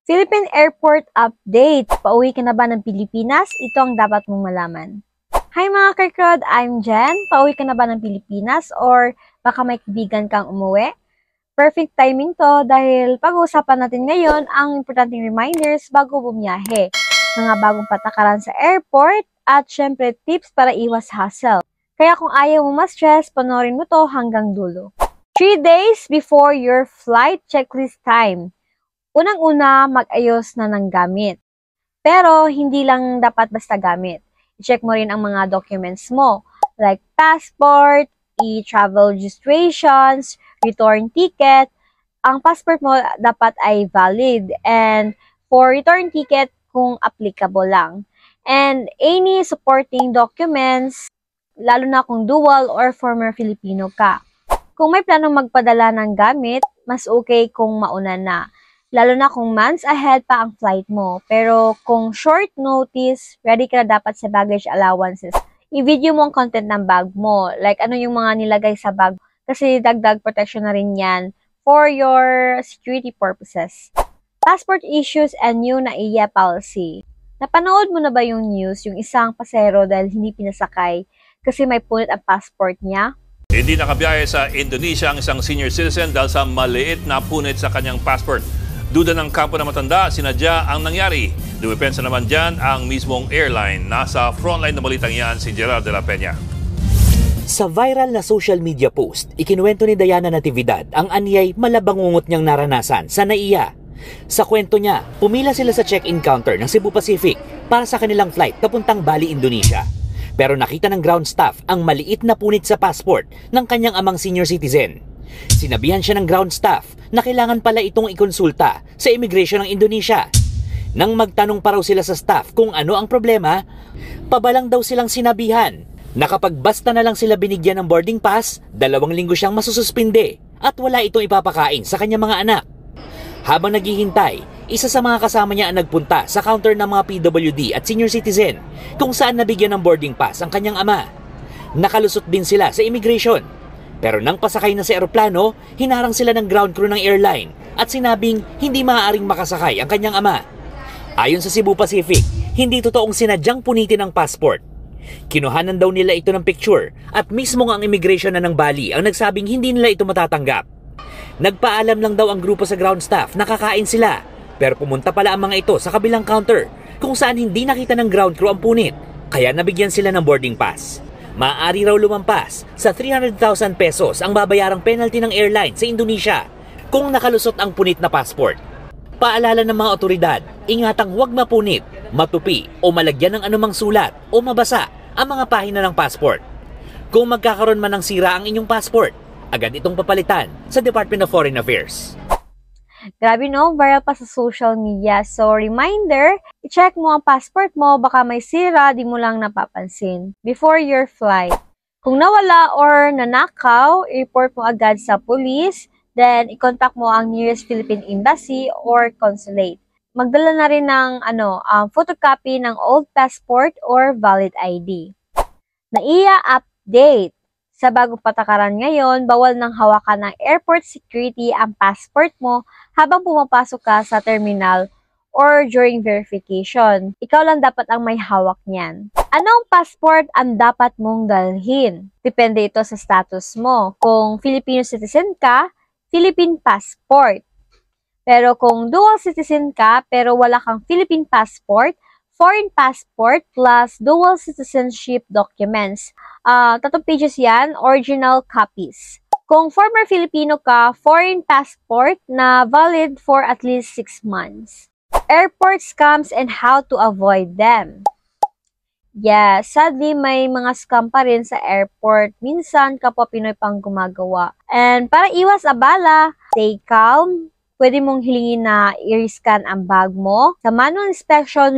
Philippine Airport Update. Pauwi ka na ba ng Pilipinas? Ito ang dapat mong malaman. Hi mga Karkrod, I'm Jen. Pauwi ka na ba ng Pilipinas or baka may kaibigan kang umuwi? Perfect timing to dahil pag-uusapan natin ngayon ang importanteng reminders bago bumiyahe, mga bagong patakaran sa airport, at syempre tips para iwas hassle. Kaya kung ayaw mo ma-stress, panoorin mo to hanggang dulo. 3 days before your flight checklist time. Unang-una, mag-ayos na ng gamit. Pero hindi lang dapat basta gamit. I-check mo rin ang mga documents mo like passport, e-travel registrations, return ticket. Ang passport mo dapat ay valid, and for return ticket kung applicable lang. And any supporting documents, lalo na kung dual or former Filipino ka. Kung may planong magpadala ng gamit, mas okay kung mauna na. Lalo na kung months ahead pa ang flight mo. Pero kung short notice, ready ka na dapat sa baggage allowances. I-video mo ang content ng bag mo. Like ano yung mga nilagay sa bag. Kasi dagdag protection na rin yan for your security purposes. Passport issues and new NAIA policy. Napanood mo na ba yung news, yung isang pasero dahil hindi pinasakay kasi may punit ang passport niya? Hindi nakabiyahe sa Indonesia ang isang senior citizen dahil sa maliit na punit sa kanyang passport. Duda ng kampo na matanda, sinadya ang nangyari. Dumipensa naman dyan ang mismong airline. Nasa frontline na balitang yan si Gerald de la Peña. Sa viral na social media post, ikinuwento ni Diana Natividad ang anyay malabangungot niyang naranasan sa NAIA. Sa kwento niya, pumila sila sa check-in counter ng Cebu Pacific para sa kanilang flight papuntang Bali, Indonesia. Pero nakita ng ground staff ang maliit na punit sa passport ng kanyang amang senior citizen. Sinabihan siya ng ground staff na kailangan pala itong ikonsulta sa immigration ng Indonesia. Nang magtanong pa raw sila sa staff kung ano ang problema, pabalang daw silang sinabihan na kapag basta na lang sila binigyan ng boarding pass, 2 linggo siyang masususpinde at wala itong ipapakain sa kanyang mga anak. Habang naghihintay, isa sa mga kasama niya ang nagpunta sa counter ng mga PWD at senior citizen kung saan nabigyan ng boarding pass ang kanyang ama. Nakalusot din sila sa immigration. Pero nang pasakay na sa eroplano, hinarang sila ng ground crew ng airline at sinabing hindi maaaring makasakay ang kanyang ama. Ayon sa Cebu Pacific, hindi totoong sinadyang punitin ang passport. Kinuhanan daw nila ito ng picture at mismo ang immigration na ng Bali ang nagsabing hindi nila ito matatanggap. Nagpaalam lang daw ang grupo sa ground staff na kakain sila, pero pumunta pala ang mga ito sa kabilang counter kung saan hindi nakita ng ground crew ang punit, kaya nabigyan sila ng boarding pass. Maaari raw lumampas sa 300,000 pesos ang babayarang penalty ng airline sa Indonesia kung nakalusot ang punit na passport. Paalala ng mga otoridad, ingatang huwag mapunit, matupi o malagyan ng anumang sulat o mabasa ang mga pahina ng passport. Kung magkakaroon man ng sira ang inyong passport, agad itong papalitan sa Department of Foreign Affairs. Grabe no, viral pa sa social media. So reminder, i-check mo ang passport mo, baka may sira, di mo lang napapansin. Before your flight. Kung nawala or nanakaw, i-report mo agad sa police, then i-contact mo ang nearest Philippine Embassy or consulate. Magdala na rin ng photocopy ng old passport or valid ID. NAIA update. Sa bagong patakaran ngayon, bawal nang hawakan ng airport security ang passport mo habang pumapasok ka sa terminal or during verification. Ikaw lang dapat ang may hawak niyan. Anong passport ang dapat mong dalhin? Depende ito sa status mo. Kung Filipino citizen ka, Philippine passport. Pero kung dual citizen ka pero wala kang Philippine passport, foreign passport plus dual citizenship documents. 3 pages yan, original copies. Kung former Filipino ka, foreign passport na valid for at least 6 months. Airport scams and how to avoid them. Yeah, sadly may mga scam pa rin sa airport. Minsan kapwa Pinoy pang gumagawa. And para iwas abala, stay calm. Pwede mong hilingin na i-rescan ang bag mo. Sa manual inspection,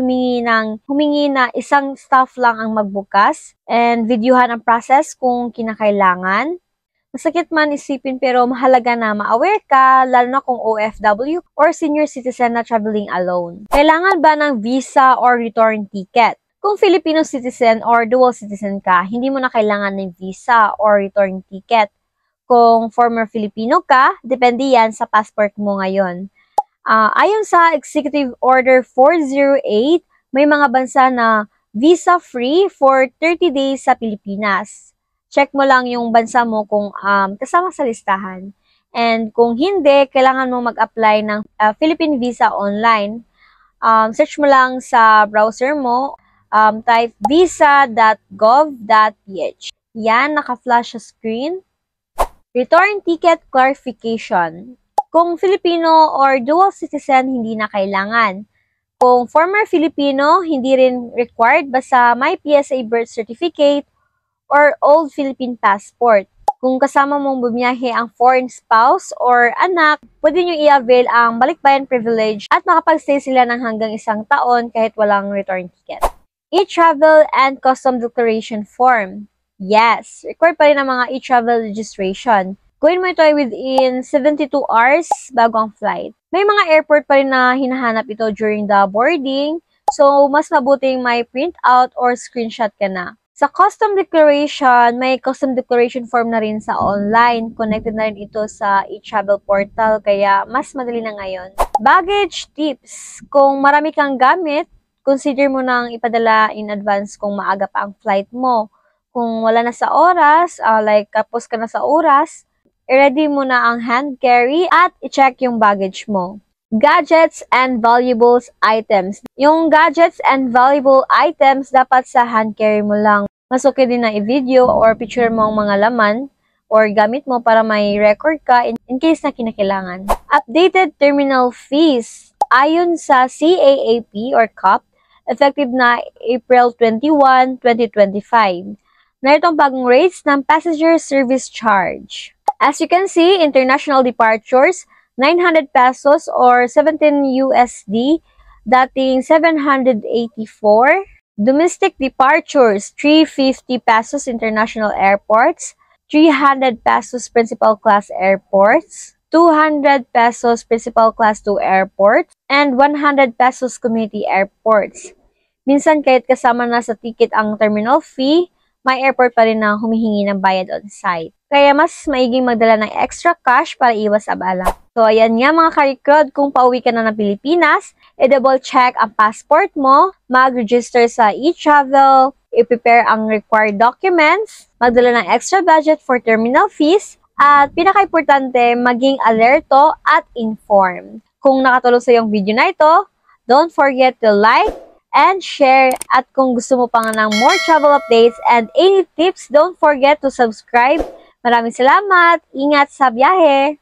humingi na isang staff lang ang magbukas and videohan ang process kung kinakailangan. Masakit man isipin pero mahalaga na ma-aware ka, lalo na kung OFW or senior citizen na traveling alone. Kailangan ba ng visa or return ticket? Kung Filipino citizen or dual citizen ka, hindi mo na kailangan ng visa or return ticket. Kung former Filipino ka, depende yan sa passport mo ngayon. Ayon sa Executive Order 408, may mga bansa na visa-free for 30 days sa Pilipinas. Check mo lang yung bansa mo kung kasama sa listahan. And kung hindi, kailangan mo mag-apply ng Philippine Visa online. Search mo lang sa browser mo, type visa.gov.ph. Yan, naka-flash sa screen. Return ticket clarification. Kung Filipino or dual citizen, hindi na kailangan. Kung former Filipino, hindi rin required basta may PSA birth certificate or old Philippine passport. Kung kasama mong bumiyahe ang foreign spouse or anak, pwede nyo i-avail ang balikbayan privilege at makapag-stay sila ng hanggang 1 taon kahit walang return ticket. E-travel and custom declaration form. Yes, required pa rin ang mga e-travel registration. Gawin mo ito within 72 hours bago ang flight. May mga airport pa rin na hinahanap ito during the boarding, so mas mabuting may print out or screenshot ka na. Sa custom declaration, may custom declaration form na rin sa online. Connected na rin ito sa e-travel portal, kaya mas madali na ngayon. Baggage tips. Kung marami kang gamit, consider mo nang ipadala in advance kung maaga pa ang flight mo. Kung wala na sa oras, like kapos ka na sa oras, i-ready mo na ang hand carry at i-check yung baggage mo. Gadgets and valuables items. Yung gadgets and valuable items dapat sa hand carry mo lang. Mas okay din na i-video or picture mo ang mga laman or gamit mo para may record ka in case na kinakailangan. Updated terminal fees. Ayon sa CAAP or CAP, effective na April 21, 2025. Narito ang bagong rates ng passenger service charge. As you can see, international departures, 900 pesos or 17 USD, dating 784. Domestic departures, 350 pesos international airports, 300 pesos principal class airports, 200 pesos principal class 2 airports, and 100 pesos community airports. Minsan kahit kasama na sa ticket ang terminal fee, may airport pa rin na humihingi ng bayad on site. Kaya mas maiging magdala ng extra cash para iwas abala. So ayan nga mga ka-rekrod, kung pauwi ka na ng Pilipinas, i-double check ang passport mo, mag-register sa e-travel, i-prepare ang required documents, magdala ng extra budget for terminal fees, at pinaka-importante, maging alerto at informed. Kung nakatulong sa iyong video na ito, don't forget to like and share. At kung gusto mo pa nga ng more travel updates and any tips, don't forget to subscribe. Maraming salamat! Ingat sa biyahe!